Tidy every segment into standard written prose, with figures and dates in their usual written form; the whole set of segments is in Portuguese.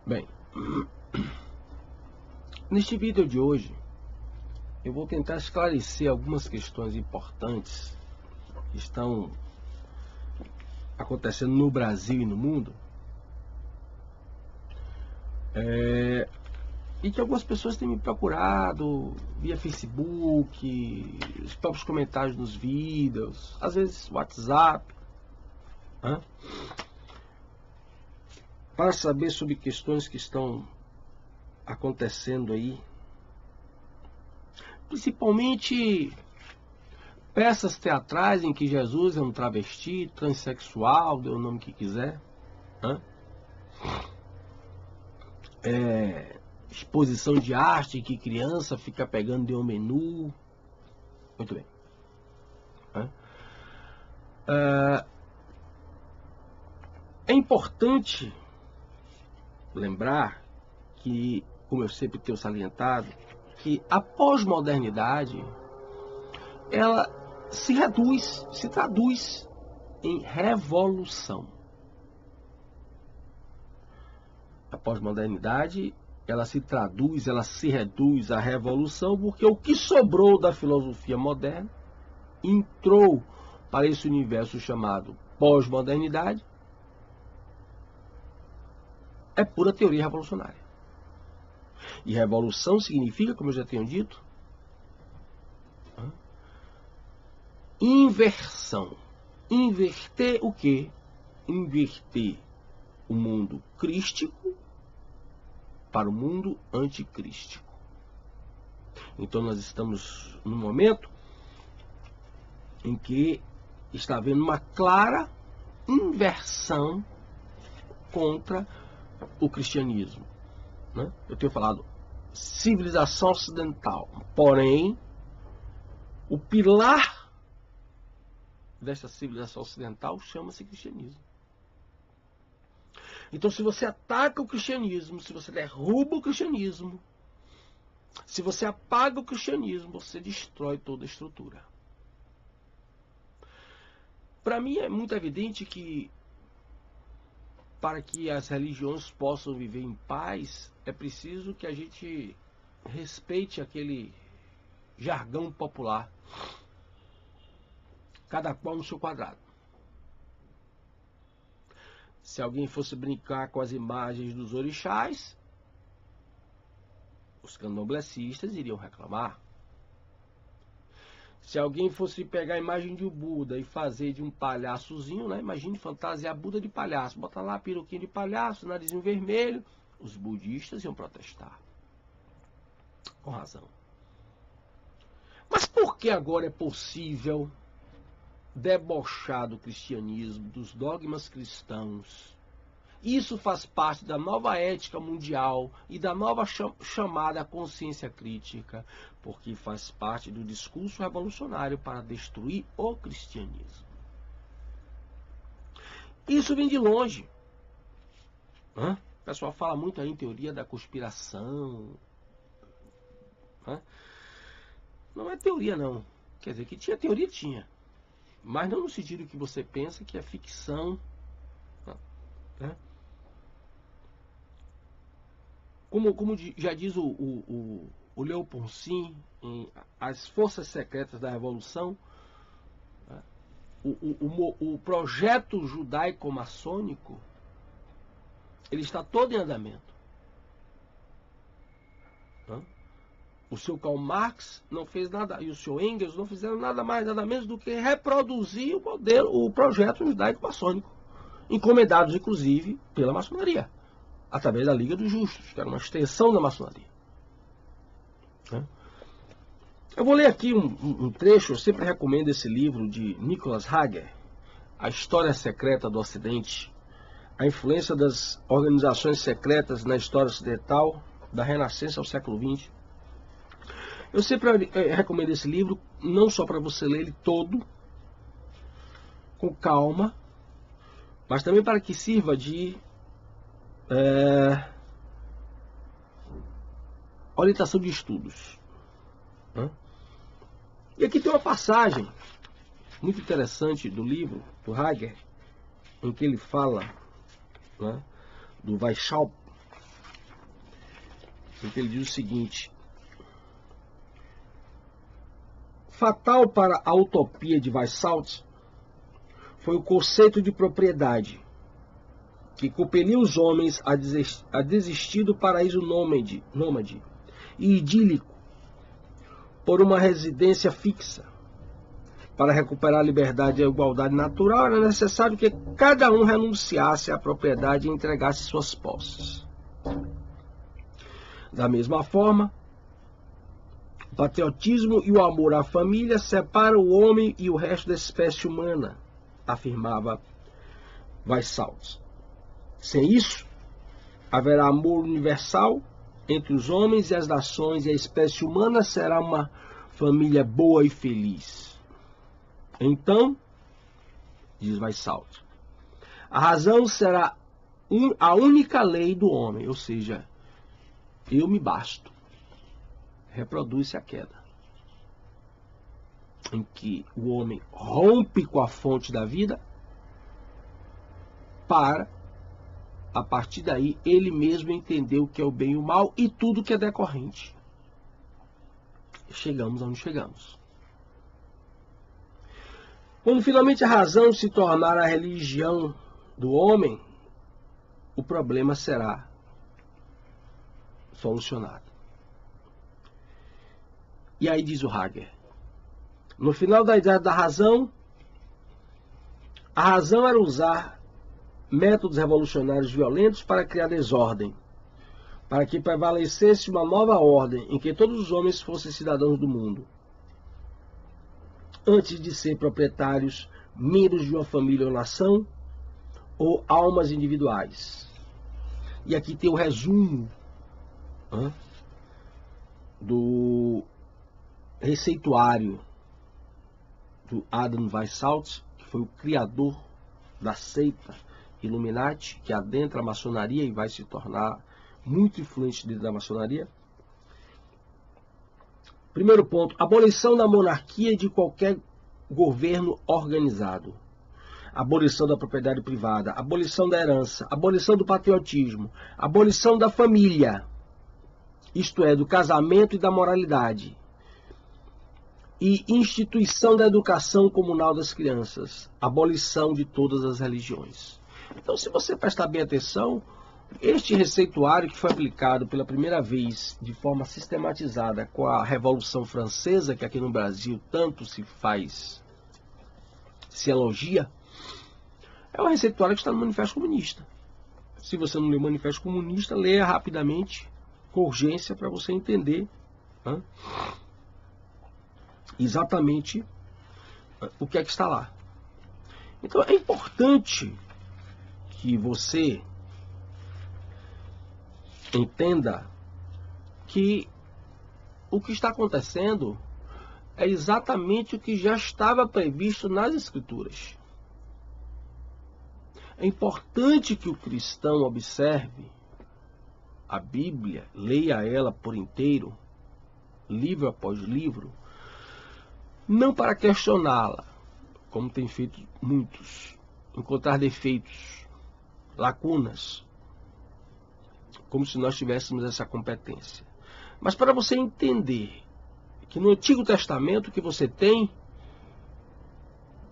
Bem, neste vídeo de hoje, eu vou tentar esclarecer algumas questões importantes que estão acontecendo no Brasil e no mundo, e que algumas pessoas têm me procurado via Facebook, os próprios comentários nos vídeos, às vezes WhatsApp, né? Para saber sobre questões que estão acontecendo aí, principalmente peças teatrais em que Jesus é um travesti, transexual, dê o nome que quiser, né? Exposição de arte em que criança fica pegando de um menu. Muito bem, né? É importante lembrar que, como eu sempre tenho salientado, que a pós-modernidade ela se traduz em revolução. A pós-modernidade ela se reduz à revolução, porque o que sobrou da filosofia moderna entrou para esse universo chamado pós-modernidade, é pura teoria revolucionária. E revolução significa, como eu já tenho dito, inversão. Inverter o quê? Inverter o mundo crístico para o mundo anticrístico. Então nós estamos num momento em que está havendo uma clara inversão contra o cristianismo, né? Eu tenho falado civilização ocidental, porém o pilar dessa civilização ocidental chama-se cristianismo. Então, se você ataca o cristianismo, se você derruba o cristianismo, se você apaga o cristianismo, você destrói toda a estrutura. Para mim é muito evidente que para que as religiões possam viver em paz, é preciso que a gente respeite aquele jargão popular. Cada qual no seu quadrado. Se alguém fosse brincar com as imagens dos orixás, os candomblecistas iriam reclamar. Se alguém fosse pegar a imagem de um Buda e fazer de um palhaçozinho, né? Imagine fantasiar Buda de palhaço, botar lá a peruquinha de palhaço, narizinho vermelho, os budistas iam protestar. Com razão. Mas por que agora é possível debochar do cristianismo, dos dogmas cristãos? Isso faz parte da nova ética mundial e da nova chamada consciência crítica, porque faz parte do discurso revolucionário para destruir o cristianismo. Isso vem de longe. O pessoal fala muito aí em teoria da conspiração. Não é teoria, não. Quer dizer, que tinha teoria, tinha. Mas não no sentido que você pensa, que é ficção. Como já diz o Leo Ponsin em As Forças Secretas da Revolução, o projeto judaico-maçônico ele está todo em andamento. O seu Karl Marx não fez nada, e o seu Engels não fizeram nada mais, nada menos do que reproduzir o projeto judaico-maçônico, encomendados inclusive pela maçonaria, através da Liga dos Justos, que era uma extensão da maçonaria. Eu vou ler aqui um trecho, eu sempre recomendo esse livro de Nicholas Hager, A História Secreta do Ocidente, a influência das organizações secretas na história ocidental, da Renascença ao século XX. Eu sempre recomendo esse livro, não só para você ler ele todo, com calma, mas também para que sirva de orientação de estudos. E aqui tem uma passagem muito interessante do livro, do Hager, em que ele fala do Weishaupt, em que ele diz o seguinte: fatal para a utopia de Weishaupt foi o conceito de propriedade, que compeliu os homens a desistir do paraíso nômade e idílico por uma residência fixa. Para recuperar a liberdade e a igualdade natural, era necessário que cada um renunciasse à propriedade e entregasse suas posses. Da mesma forma, o patriotismo e o amor à família separam o homem e o resto da espécie humana, afirmava Weishaupt. Sem isso, haverá amor universal entre os homens e as nações, e a espécie humana será uma família boa e feliz. Então, diz Weishaupt, a razão será a única lei do homem, ou seja, eu me basto. Reproduz-se a queda, em que o homem rompe com a fonte da vida para, a partir daí, ele mesmo entender o que é o bem e o mal e tudo que é decorrente. Chegamos onde chegamos. Quando finalmente a razão se tornar a religião do homem, o problema será solucionado. E aí diz o Hegel, no final da idade da razão, a razão era usar métodos revolucionários violentos para criar desordem, para que prevalecesse uma nova ordem em que todos os homens fossem cidadãos do mundo, antes de ser proprietários, membros de uma família ou nação, ou almas individuais. E aqui tem o resumo do receituário do Adam Weishaupt, que foi o criador da seita Illuminati, que adentra a maçonaria e vai se tornar muito influente dentro da maçonaria. Primeiro ponto, abolição da monarquia e de qualquer governo organizado. Abolição da propriedade privada, abolição da herança, abolição do patriotismo, abolição da família, isto é, do casamento e da moralidade, e instituição da educação comunal das crianças, abolição de todas as religiões. Então, se você prestar bem atenção, este receituário que foi aplicado pela primeira vez de forma sistematizada com a Revolução Francesa, que aqui no Brasil tanto se elogia, é o receituário que está no Manifesto Comunista. Se você não lê o Manifesto Comunista, leia rapidamente, com urgência, para você entender exatamente o que é que está lá. Então é importante que você entenda que o que está acontecendo é exatamente o que já estava previsto nas Escrituras. É importante que o cristão observe a Bíblia, leia ela por inteiro, livro após livro, não para questioná-la, como tem feito muitos, encontrar defeitos, lacunas, como se nós tivéssemos essa competência. Mas para você entender que no Antigo Testamento o que você tem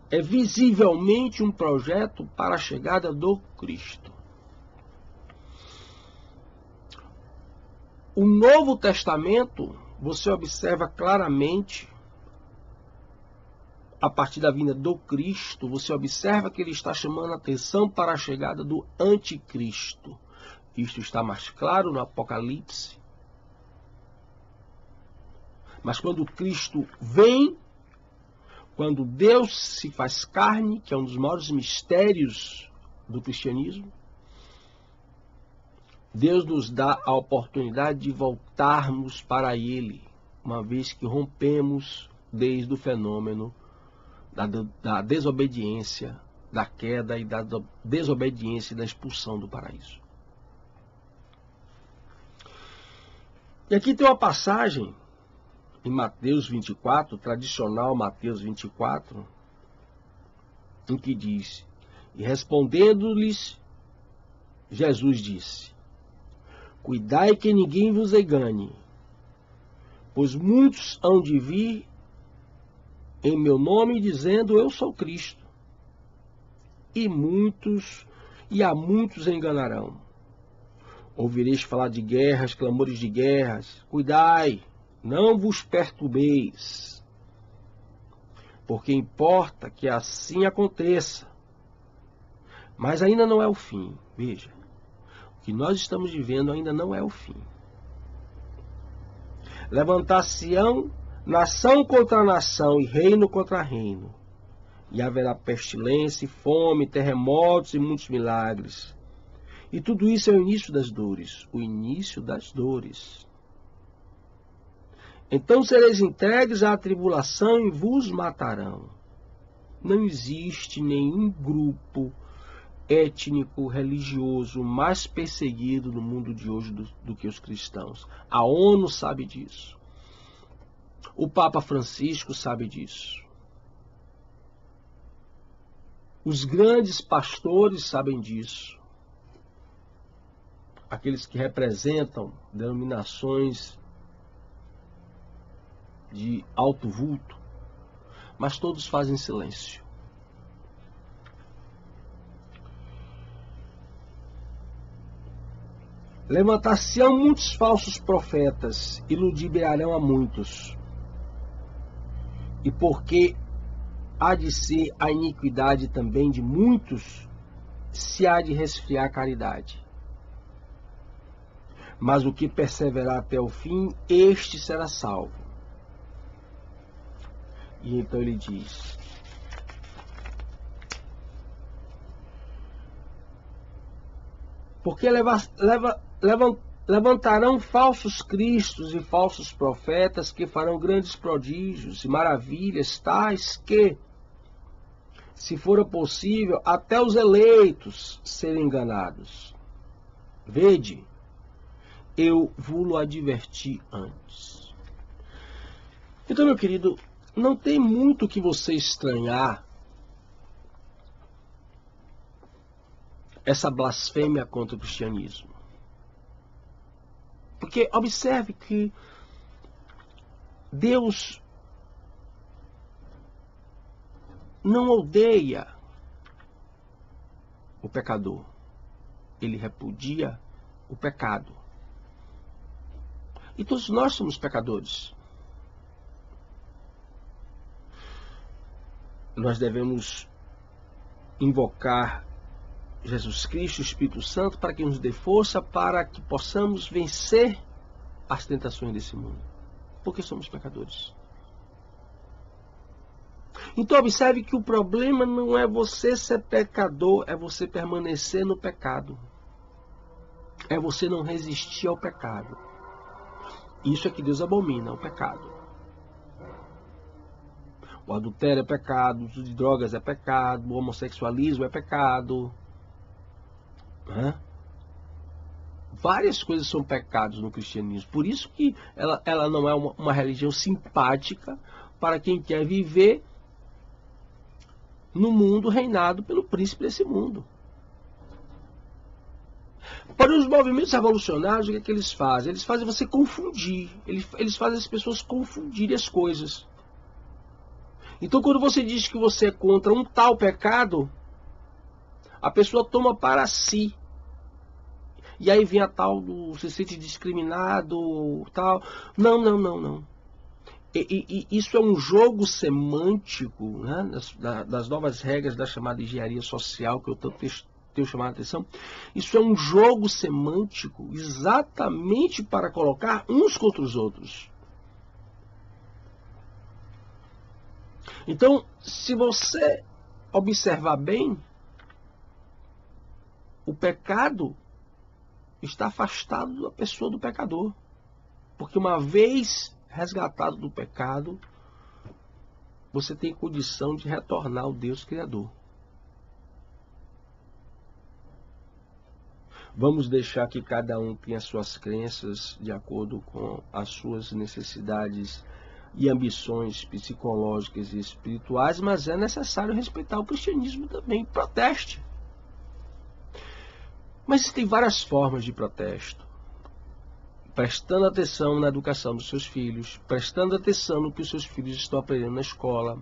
é visivelmente um projeto para a chegada do Cristo. O Novo Testamento, você observa claramente, a partir da vinda do Cristo, você observa que ele está chamando a atenção para a chegada do Anticristo. Isto está mais claro no Apocalipse. Mas quando Cristo vem, quando Deus se faz carne, que é um dos maiores mistérios do cristianismo, Deus nos dá a oportunidade de voltarmos para Ele, uma vez que rompemos desde o fenômeno da desobediência, da queda e da desobediência e da expulsão do paraíso. E aqui tem uma passagem em Mateus 24, tradicional Mateus 24, em que diz: e respondendo-lhes, Jesus disse: Cuidai que ninguém vos engane, pois muitos hão de vir em meu nome dizendo eu sou Cristo, e a muitos enganarão. Ouvireis falar de guerras, clamores de guerras. Cuidai, não vos perturbeis, porque importa que assim aconteça. Mas ainda não é o fim. Veja, o que nós estamos vivendo ainda não é o fim. Levantar-se-ão nação contra nação e reino contra reino. E haverá pestilência, fome, terremotos e muitos milagres. E tudo isso é o início das dores. O início das dores. Então sereis entregues à tribulação e vos matarão. Não existe nenhum grupo étnico, religioso mais perseguido no mundo de hoje do que os cristãos. A ONU sabe disso. O Papa Francisco sabe disso. Os grandes pastores sabem disso. Aqueles que representam denominações de alto vulto, mas todos fazem silêncio. Levantar-se-ão muitos falsos profetas e ludibriarão a muitos. E porque há de ser a iniquidade também de muitos, se há de resfriar a caridade. Mas o que perseverar até o fim, este será salvo. E então ele diz: porque levantarão falsos cristos e falsos profetas que farão grandes prodígios e maravilhas, tais que, se for possível, até os eleitos serem enganados. Vede, eu vos adverti antes. Então, meu querido, não tem muito que você estranhar essa blasfêmia contra o cristianismo. Porque observe que Deus não odeia o pecador. Ele repudia o pecado. E todos nós somos pecadores. Nós devemos invocar Jesus Cristo, o Espírito Santo, para que nos dê força para que possamos vencer as tentações desse mundo. Porque somos pecadores. Então observe que o problema não é você ser pecador, é você permanecer no pecado. É você não resistir ao pecado. Isso é que Deus abomina, o pecado. O adultério é pecado, o uso de drogas é pecado, o homossexualismo é pecado. Várias coisas são pecados no cristianismo. Por isso que ela não é uma religião simpática para quem quer viver no mundo reinado pelo príncipe desse mundo. Para os movimentos revolucionários, o que é que eles fazem? Eles fazem você confundir. Eles fazem as pessoas confundirem as coisas. Então, quando você diz que você é contra um tal pecado, a pessoa toma para si. E aí vem a tal do se sente discriminado, tal. Não. Isso é um jogo semântico, né, das novas regras da chamada engenharia social, que eu tanto tenho chamado a atenção. Isso é um jogo semântico exatamente para colocar uns contra os outros. Então, se você observar bem, o pecado está afastado da pessoa do pecador. Porque uma vez resgatado do pecado, você tem condição de retornar ao Deus Criador. Vamos deixar que cada um tenha suas crenças de acordo com as suas necessidades e ambições psicológicas e espirituais, mas é necessário respeitar o cristianismo também. Proteste. Mas tem várias formas de protesto. prestando atenção na educação dos seus filhos, prestando atenção no que os seus filhos estão aprendendo na escola,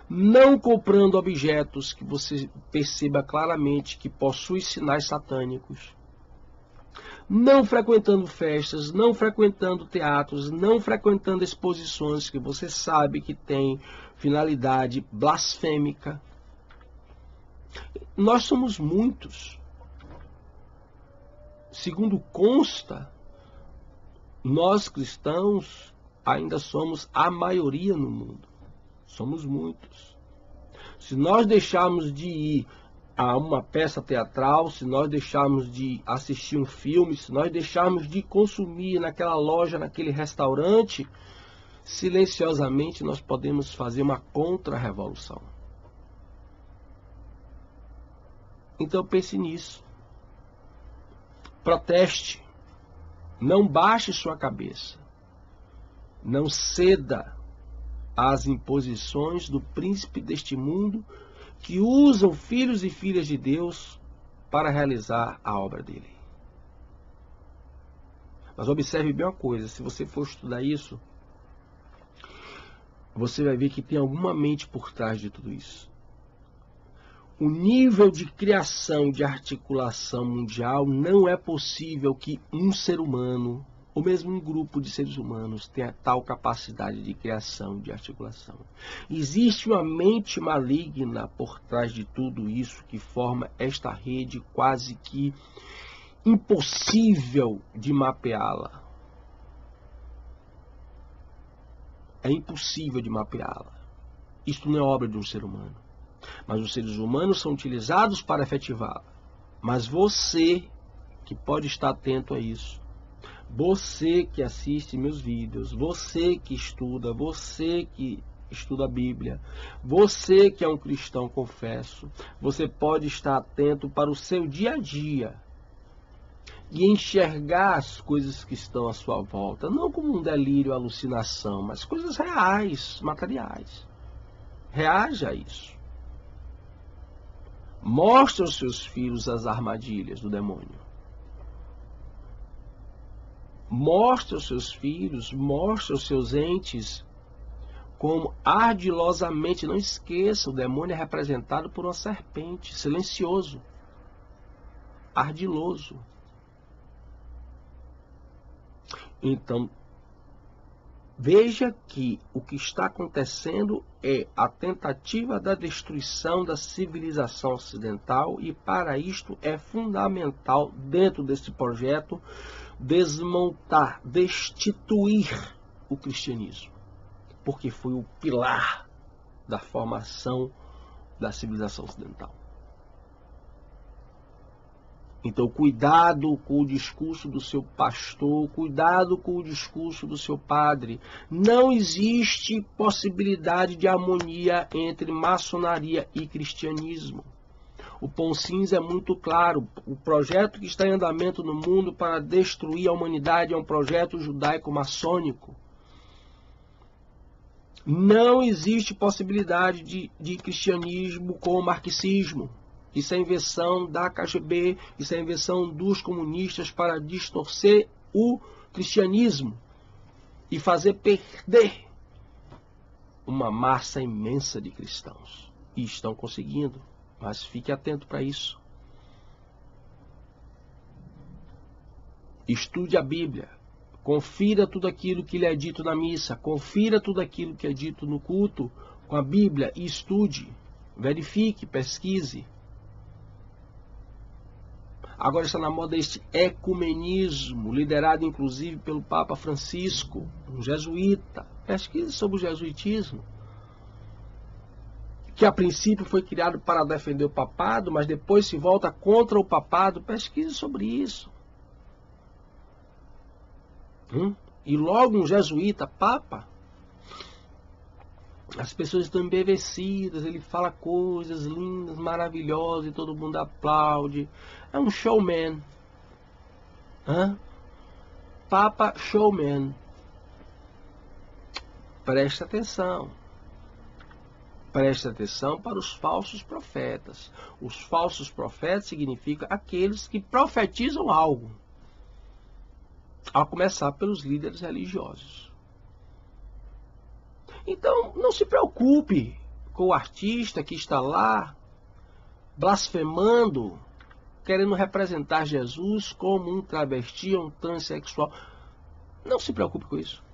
não comprando objetos que você perceba claramente que possuem sinais satânicos, não frequentando festas, não frequentando teatros, não frequentando exposições que você sabe que tem finalidade blasfêmica. Nós somos muitos. Segundo consta, nós cristãos ainda somos a maioria no mundo. Somos muitos. Se nós deixarmos de ir a uma peça teatral, se nós deixarmos de assistir um filme, se nós deixarmos de consumir naquela loja, naquele restaurante, silenciosamente nós podemos fazer uma contra-revolução. Então pense nisso. Proteste. Não baixe sua cabeça. Não ceda às imposições do príncipe deste mundo que usam filhos e filhas de Deus para realizar a obra dele. Mas observe bem uma coisa, se você for estudar isso, você vai ver que tem alguma mente por trás de tudo isso. O nível de criação, de articulação mundial, não é possível que um ser humano, ou mesmo um grupo de seres humanos, tenha tal capacidade de criação, de articulação. Existe uma mente maligna por trás de tudo isso que forma esta rede quase que impossível de mapeá-la. É impossível de mapeá-la. Isto não é obra de um ser humano. Mas os seres humanos são utilizados para efetivá-la. Mas você, que pode estar atento a isso, você que assiste meus vídeos, você que estuda a Bíblia, você que é um cristão confesso, você pode estar atento para o seu dia a dia e enxergar as coisas que estão à sua volta, não como um delírio, alucinação, mas coisas reais, materiais. Reaja a isso. Mostre aos seus filhos as armadilhas do demônio. Mostre aos seus filhos, mostre aos seus entes como ardilosamente, não esqueça, o demônio é representado por uma serpente, silencioso, ardiloso. Então, veja que o que está acontecendo é a tentativa da destruição da civilização ocidental e para isto é fundamental, dentro desse projeto, desmontar, destituir o cristianismo, porque foi o pilar da formação da civilização ocidental. Então, cuidado com o discurso do seu pastor, cuidado com o discurso do seu padre. Não existe possibilidade de harmonia entre maçonaria e cristianismo. O Pão Cinza é muito claro. O projeto que está em andamento no mundo para destruir a humanidade é um projeto judaico-maçônico. Não existe possibilidade de cristianismo com o marxismo. Isso é invenção da KGB, isso é invenção dos comunistas para distorcer o cristianismo e fazer perder uma massa imensa de cristãos. E estão conseguindo, mas fique atento para isso. Estude a Bíblia, confira tudo aquilo que lhe é dito na missa, confira tudo aquilo que é dito no culto com a Bíblia e estude, verifique, pesquise. Agora está na moda este ecumenismo, liderado inclusive pelo Papa Francisco, um jesuíta. Pesquise sobre o jesuitismo, que a princípio foi criado para defender o papado, mas depois se volta contra o papado. Pesquise sobre isso. E logo um jesuíta, papa, as pessoas estão embevecidas, ele fala coisas lindas, maravilhosas e todo mundo aplaude. É um showman. Papa showman. Preste atenção. Preste atenção para os falsos profetas. Os falsos profetas significam aqueles que profetizam algo. a começar pelos líderes religiosos. Então, não se preocupe com o artista que está lá blasfemando, querendo representar Jesus como um travesti ou um transexual. Não se preocupe com isso.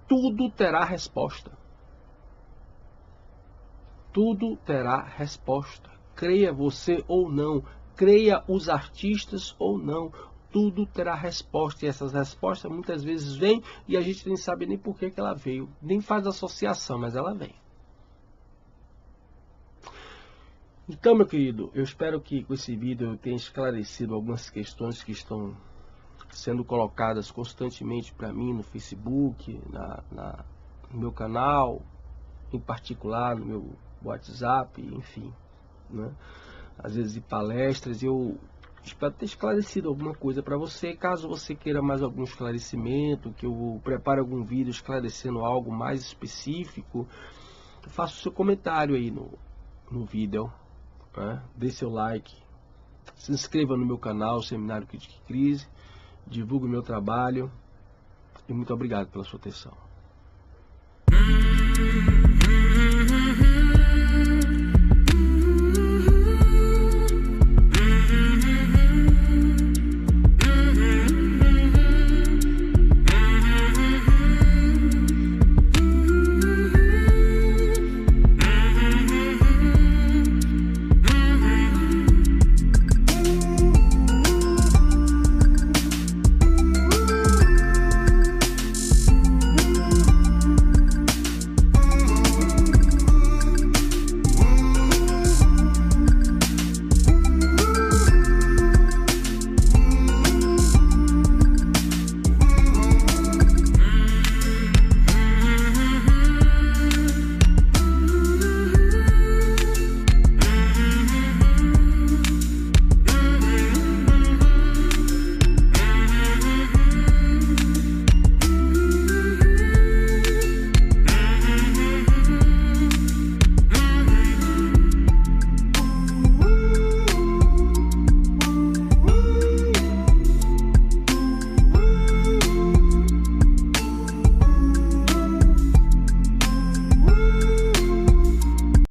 Tudo terá resposta. Tudo terá resposta. Creia você ou não, creia os artistas ou não, tudo terá resposta. E essas respostas muitas vezes vêm e a gente nem sabe nem por que ela veio, nem faz associação, mas ela vem. Então, meu querido, eu espero que com esse vídeo eu tenha esclarecido algumas questões que estão sendo colocadas constantemente para mim no Facebook, no meu canal, em particular no meu WhatsApp, enfim, né? Às vezes em palestras. Eu espero ter esclarecido alguma coisa para você. Caso você queira mais algum esclarecimento, que eu prepare algum vídeo esclarecendo algo mais específico, faça o seu comentário aí no vídeo, né? Dê seu like, se inscreva no meu canal, Seminário Crítica e Crise, divulgue o meu trabalho e muito obrigado pela sua atenção.